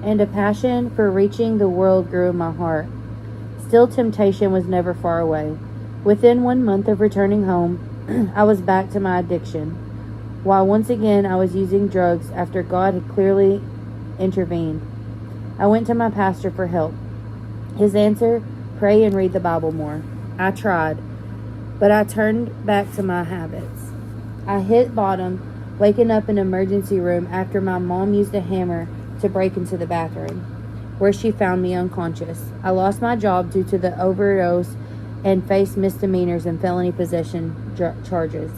and a passion for reaching the world grew in my heart. Still, temptation was never far away. Within 1 month of returning home, I was back to my addiction, while once again I was using drugs after God had clearly intervened. I went to my pastor for help. His answer: pray and read the Bible more. I tried, but I turned back to my habits. I hit bottom, waking up in an emergency room after my mom used a hammer to break into the bathroom, where she found me unconscious. I lost my job due to the overdose and faced misdemeanors and felony possession charges.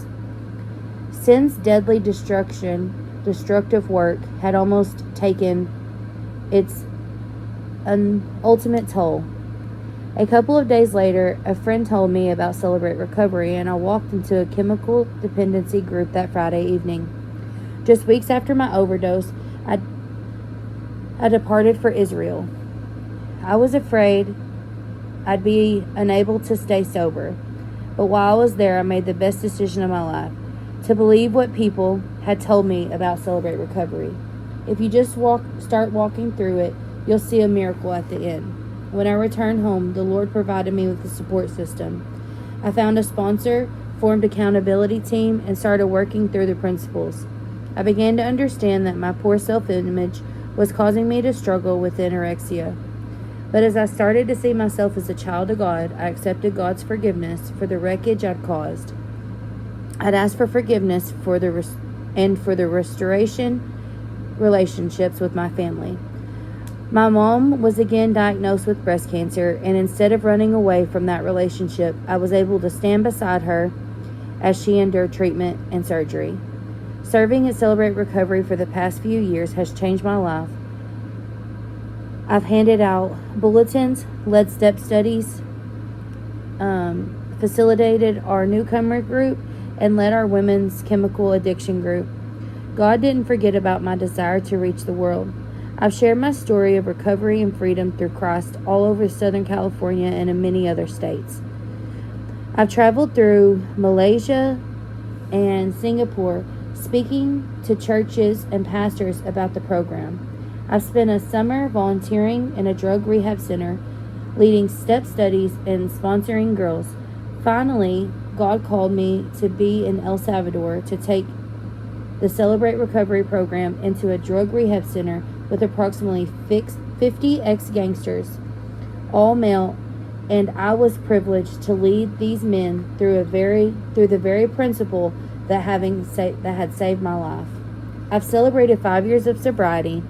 Sin's deadly destructive work had almost taken its ultimate toll. A couple of days later, a friend told me about Celebrate Recovery, and I walked into a chemical dependency group that Friday evening. Just weeks after my overdose, I departed for Israel. I was afraid I'd be unable to stay sober, but while I was there, I made the best decision of my life: to believe what people had told me about Celebrate Recovery. If you just start walking through it, you'll see a miracle at the end. When I returned home, the Lord provided me with a support system. I found a sponsor, formed an accountability team, and started working through the principles. I began to understand that my poor self-image was causing me to struggle with anorexia. But as I started to see myself as a child of God, I accepted God's forgiveness for the wreckage I'd caused. I'd asked for forgiveness for the restoration relationships with my family. My mom was again diagnosed with breast cancer, and instead of running away from that relationship, I was able to stand beside her as she endured treatment and surgery. Serving at Celebrate Recovery for the past few years has changed my life. I've handed out bulletins, led step studies, facilitated our newcomer group, and led our women's chemical addiction group. God didn't forget about my desire to reach the world. I've shared my story of recovery and freedom through Christ all over Southern California and in many other states. I've traveled through Malaysia and Singapore, speaking to churches and pastors about the program. I've spent a summer volunteering in a drug rehab center, leading step studies and sponsoring girls. Finally, God called me to be in El Salvador to take the Celebrate Recovery program into a drug rehab center with approximately 50 ex-gangsters, all male, and I was privileged to lead these men through the very principle that had saved my life. I've celebrated 5 years of sobriety,